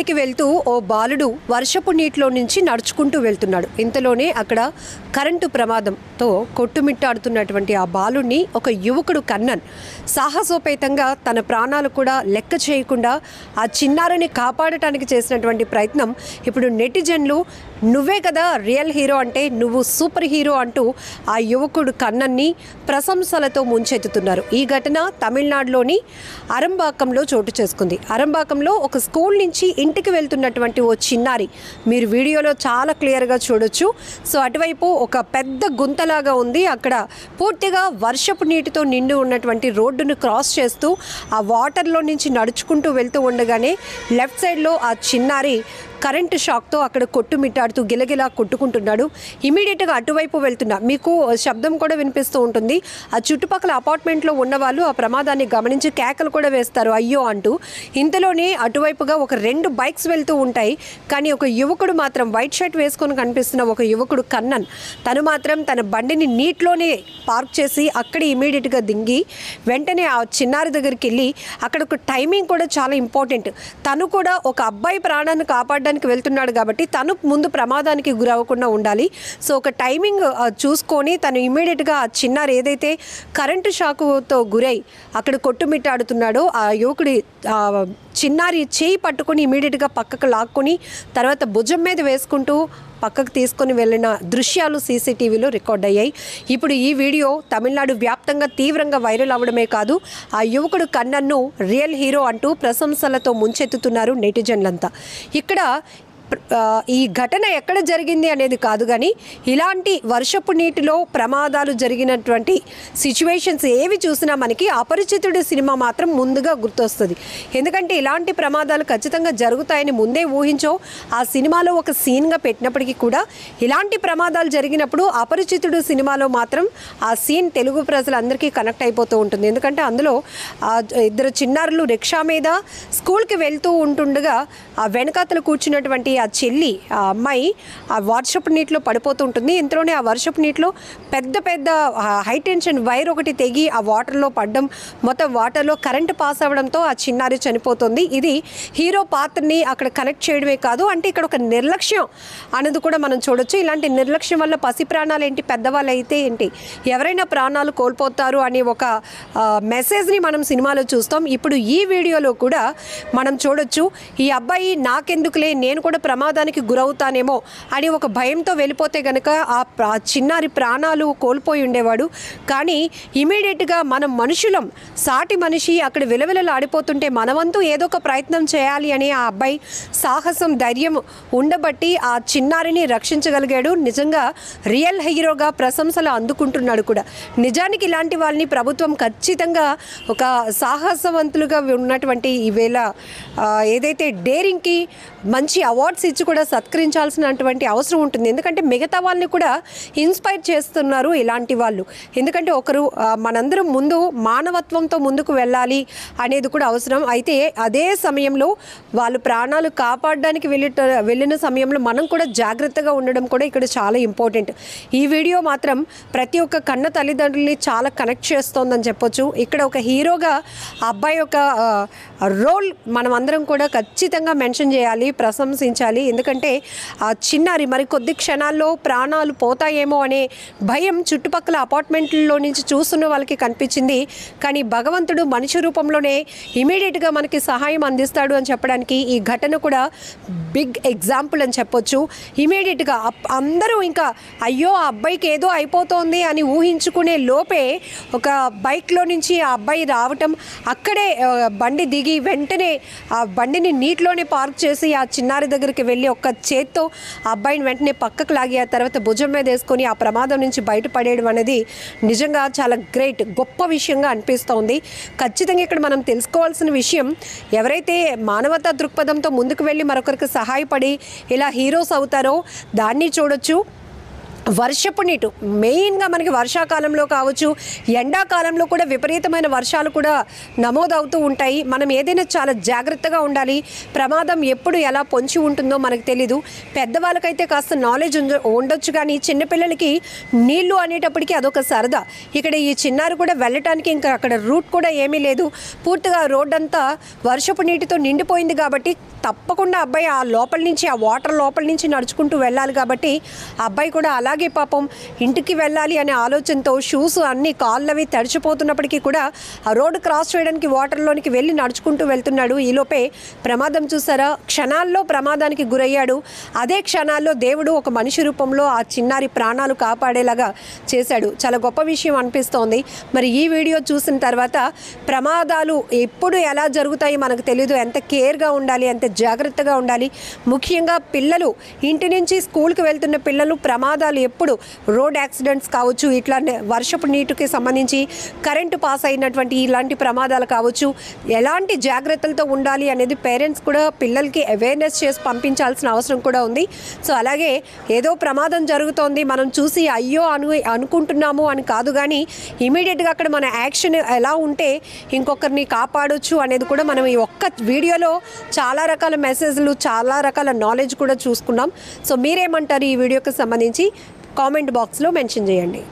పనికి వెళ్తూ ఓ బాలుడు వర్షపు నీటిలో నుంచి నడుచుకుంటూ వెళ్తున్నాడు. ఇంతలోనే అక్కడ కరెంటు ప్రమాదంతో కొట్టుమిట్టాడుతున్నటువంటి ఆ బాలుడిని ఒక యువకుడు కన్నన్ సాహసోపేతంగా తన ప్రాణాలు కూడా లెక్క చేయకుండా ఆ చిన్నారిని కాపాడటానికి చేసినటువంటి ప్రయత్నం ఇప్పుడు నెటిజన్లు నువ్వే కదా రియల్ హీరో, అంటే నువ్వు సూపర్ హీరో అంటూ ఆ యువకుడు కన్నన్ని ప్రశంసలతో ముంచెత్తుతున్నారు. ఈ ఘటన తమిళనాడులోని అరంబాకంలో చోటు చేసుకుంది. అరంబాకంలో ఒక స్కూల్ నుంచి ఇంటికి వెళ్తున్నటువంటి ఓ చిన్నారి, మీరు వీడియోలో చాలా క్లియర్గా చూడొచ్చు. సో అటువైపు ఒక పెద్ద గుంతలాగా ఉంది. అక్కడ పూర్తిగా వర్షపు నీటితో నిండి ఉన్నటువంటి రోడ్డును క్రాస్ చేస్తూ ఆ వాటర్లో నుంచి నడుచుకుంటూ వెళ్తూ ఉండగానే లెఫ్ట్ సైడ్లో ఆ చిన్నారి కరెంటు షాక్తో అక్కడ కొట్టుమిట్టాడుతూ గిలగిలా కొట్టుకుంటున్నాడు. ఇమీడియట్గా అటువైపు వెళ్తున్నా మీకు శబ్దం కూడా వినిపిస్తూ ఉంటుంది. ఆ చుట్టుపక్కల అపార్ట్మెంట్లో ఉన్నవాళ్ళు ఆ ప్రమాదాన్ని గమనించి కేకలు కూడా వేస్తారు అయ్యో అంటూ. ఇంతలోనే అటువైపుగా ఒక 2 బైక్స్ వెళ్తూ ఉంటాయి. కానీ ఒక యువకుడు మాత్రం వైట్ షర్ట్ వేసుకొని కనిపిస్తున్న ఒక యువకుడు కన్నన్, తను మాత్రం తన బండిని నీటిలోనే పార్క్ చేసి అక్కడ ఇమీడియట్గా దింగి వెంటనే ఆ చిన్నారి దగ్గరికి వెళ్ళి, అక్కడ ఒక టైమింగ్ కూడా చాలా ఇంపార్టెంట్. తను కూడా ఒక అబ్బాయి ప్రాణాన్ని కాపాడడానికి వెళ్తున్నాడు కాబట్టి తను ముందు ప్రమాదానికి గురవ్వకుండా ఉండాలి. సో ఒక టైమింగ్ చూసుకొని తను ఇమీడియట్గా ఆ చిన్నారి ఏదైతే కరెంటు షాకుతో గురై అక్కడ కొట్టుమిట్టాడుతున్నాడో ఆ యువకుడి చిన్నారి చేయి పట్టుకొని ఇమీడియట్గా పక్కకు లాక్కొని తర్వాత భుజం మీద వేసుకుంటూ పక్కకు తీసుకొని వెళ్ళిన దృశ్యాలు సీసీటీవీలో రికార్డ్ అయ్యాయి. ఇప్పుడు ఈ వీడియో తమిళనాడు వ్యాప్తంగా తీవ్రంగా వైరల్ అవ్వడమే కాదు, ఆ యువకుడు కన్నన్ను రియల్ హీరో అంటూ ప్రశంసలతో ముంచెత్తుతున్నారు నెటిజన్లంతా. ఇక్కడ ఈ ఘటన ఎక్కడ జరిగింది అనేది కాదు, కానీ ఇలాంటి వర్షపు నీటిలో ప్రమాదాలు జరిగినటువంటి సిచ్యువేషన్స్ ఏవి చూసినా మనకి అపరిచితుడి సినిమా మాత్రం ముందుగా గుర్తొస్తుంది. ఎందుకంటే ఇలాంటి ప్రమాదాలు ఖచ్చితంగా జరుగుతాయని ముందే ఊహించో ఆ సినిమాలో ఒక సీన్గా పెట్టినప్పటికీ కూడా ఇలాంటి ప్రమాదాలు జరిగినప్పుడు అపరిచితుడు సినిమాలో మాత్రం ఆ సీన్ తెలుగు ప్రజలందరికీ కనెక్ట్ అయిపోతూ ఉంటుంది. ఎందుకంటే అందులో 2 చిన్నారులు రిక్షా మీద స్కూల్కి వెళ్తూ ఉంటుండగా ఆ వెనకాతలు కూర్చున్నటువంటి ఆ చెల్లి, ఆ అమ్మాయి ఆ వర్షపు నీటిలో పడిపోతూ ఉంటుంది. ఇంతలోనే ఆ వర్షపు నీటిలో పెద్ద హై టెన్షన్ వైర్ ఒకటి తెగి ఆ వాటర్లో పడడం, మొత్తం వాటర్లో కరెంటు పాస్ అవ్వడంతో ఆ చిన్నారి చనిపోతుంది. ఇది హీరో పాత్రని అక్కడ కనెక్ట్ చేయడమే కాదు, అంటే ఇక్కడ ఒక నిర్లక్ష్యం అనేది కూడా మనం చూడొచ్చు. ఇలాంటి నిర్లక్ష్యం వల్ల పసి ప్రాణాలు ఏంటి, పెద్దవాళ్ళు అయితే ఏంటి, ఎవరైనా ప్రాణాలు కోల్పోతారు అనే ఒక మెసేజ్ని మనం సినిమాలో చూస్తాం. ఇప్పుడు ఈ వీడియోలో కూడా మనం చూడొచ్చు, ఈ అబ్బాయి నాకెందుకులే నేను కూడా ప్రమాదానికి గురవుతానేమో అని ఒక భయంతో వెళ్ళిపోతే కనుక ఆ చిన్నారి ప్రాణాలు కోల్పోయి ఉండేవాడు. కానీ ఇమీడియట్గా మనం మనుషులం, సాటి మనిషి అక్కడ విలవిలలాడిపోతుంటే మనవంతు ఏదో ఒక ప్రయత్నం చేయాలి అని ఆ అబ్బాయి సాహసం ధైర్యం ఉండబట్టి ఆ చిన్నారిని రక్షించగలిగాడు. నిజంగా రియల్ హీరోగా ప్రశంసలు అందుకుంటున్నాడు కూడా. నిజానికి ఇలాంటి వాళ్ళని ప్రభుత్వం ఖచ్చితంగా ఒక సాహసవంతులుగా ఉన్నటువంటి ఈవేళ ఏదైతే డేరింగ్కి మంచి అవార్డ్స్ ఇచ్చి కూడా సత్కరించాల్సినటువంటి అవసరం ఉంటుంది. ఎందుకంటే మిగతా వాళ్ళని కూడా ఇన్స్పైర్ చేస్తున్నారు ఇలాంటి వాళ్ళు. ఎందుకంటే ఒకరు మనందరం ముందు మానవత్వంతో ముందుకు వెళ్ళాలి అనేది కూడా అవసరం. అయితే అదే సమయంలో వాళ్ళు ప్రాణాలు కాపాడడానికి వెళ్ళిన సమయంలో మనం కూడా జాగ్రత్తగా ఉండడం కూడా ఇక్కడ చాలా ఇంపార్టెంట్. ఈ వీడియో మాత్రం ప్రతి ఒక్క కన్న తల్లిదండ్రుల్ని చాలా కనెక్ట్ చేస్తోందని చెప్పొచ్చు. ఇక్కడ ఒక హీరోగా ఆ అబ్బాయి యొక్క రోల్ మనం అందరం కూడా ఖచ్చితంగా మెన్షన్ చేయాలి, ప్రశంసించాలి. ఎందుకంటే ఆ చిన్నారి మరి కొద్ది క్షణాల్లో ప్రాణాలు పోతాయేమో అనే భయం చుట్టుపక్కల అపార్ట్మెంట్లో నుంచి చూస్తున్న వాళ్ళకి కనిపించింది. కానీ భగవంతుడు మనిషి రూపంలోనే ఇమీడియట్గా మనకి సహాయం అందిస్తాడు అని చెప్పడానికి ఈ ఘటన కూడా బిగ్ ఎగ్జాంపుల్ అని చెప్పొచ్చు. ఇమీడియట్గా అందరూ ఇంకా అయ్యో ఆ అబ్బాయికి ఏదో అయిపోతోంది అని ఊహించుకునే లోపే ఒక బైక్లో నుంచి ఆ అబ్బాయి రావటం, అక్కడే బండి దిగి వెంటనే ఆ బండిని నీటిలోనే పార్క్ చేసి ఆ చిన్నారి దగ్గరికి వెళ్ళి ఒక్క చేత్తో ఆ అబ్బాయిని వెంటనే పక్కకు లాగి ఆ తర్వాత భుజం మీద వేసుకొని ఆ ప్రమాదం నుంచి బయటపడేయడం అనేది నిజంగా చాలా గ్రేట్, గొప్ప విషయంగా అనిపిస్తోంది. ఖచ్చితంగా ఇక్కడ మనం తెలుసుకోవాల్సిన విషయం, ఎవరైతే మానవతా దృక్పథంతో ముందుకు వెళ్ళి మరొకరికి సహాయపడి ఇలా హీరోస్ అవుతారో దాన్ని చూడొచ్చు. వర్షపు నీటు మెయిన్గా మనకి వర్షాకాలంలో కావచ్చు, ఎండాకాలంలో కూడా విపరీతమైన వర్షాలు కూడా నమోదవుతూ ఉంటాయి. మనం ఏదైనా చాలా జాగ్రత్తగా ఉండాలి. ప్రమాదం ఎప్పుడు ఎలా పొంచి ఉంటుందో మనకు తెలీదు. పెద్దవాళ్ళకైతే కాస్త నాలెడ్జ్ ఉండొచ్చు, కానీ చిన్నపిల్లలకి నీళ్లు అనేటప్పటికీ అదొక సరదా. ఇక్కడ ఈ చిన్నారు కూడా వెళ్ళటానికి ఇంకా అక్కడ రూట్ కూడా ఏమీ లేదు. పూర్తిగా రోడ్డంతా వర్షపు నీటితో నిండిపోయింది కాబట్టి తప్పకుండా అబ్బాయి ఆ లోపల నుంచి, ఆ వాటర్ లోపల నుంచి నడుచుకుంటూ వెళ్ళాలి. కాబట్టి అబ్బాయి కూడా అలాగే పాపం ఇంటికి వెళ్ళాలి అనే ఆలోచనతో షూస్ అన్ని కాళ్ళవి తడిచిపోతున్నప్పటికీ కూడా ఆ రోడ్డు క్రాస్ చేయడానికి వాటర్లోనికి వెళ్ళి నడుచుకుంటూ వెళ్తున్నాడు. ఈలోపే ప్రమాదం చూసారా, క్షణాల్లో ప్రమాదానికి గురయ్యాడు. అదే క్షణాల్లో దేవుడు ఒక మనిషి రూపంలో ఆ చిన్నారి ప్రాణాలు కాపాడేలాగా చేశాడు. చాలా గొప్ప విషయం అనిపిస్తోంది. మరి ఈ వీడియో చూసిన తర్వాత ప్రమాదాలు ఎప్పుడు ఎలా జరుగుతాయి మనకు తెలియదు. ఎంత కేర్గా ఉండాలి, ఎంత జాగ్రత్తగా ఉండాలి. ముఖ్యంగా పిల్లలు, ఇంటి నుంచి స్కూల్కి వెళ్తున్న పిల్లలు ప్రమాదాలు ఎప్పుడు రోడ్ యాక్సిడెంట్స్ కావచ్చు, ఇట్లా వర్షపు నీటికి సంబంధించి కరెంటు పాస్ అయినటువంటి ఇలాంటి ప్రమాదాలు కావచ్చు, ఎలాంటి జాగ్రత్తలతో ఉండాలి అనేది పేరెంట్స్ కూడా పిల్లలకి అవేర్నెస్ చేసి పంపించాల్సిన అవసరం కూడా ఉంది. సో అలాగే ఏదో ప్రమాదం జరుగుతోంది మనం చూసి అయ్యో అనుకుంటున్నాము అని కాదు, కానీ ఇమీడియట్గా అక్కడ మన యాక్షన్ ఎలా ఉంటే ఇంకొకరిని కాపాడొచ్చు అనేది కూడా మనం ఈ ఒక్క వీడియోలో చాలా రకాల మెసేజ్లు, చాలా రకాల నాలెడ్జ్ కూడా చూసుకున్నాం. సో మీరేమంటారు ఈ వీడియోకి సంబంధించి కామెంట్ బాక్స్లో మెన్షన్ చేయండి.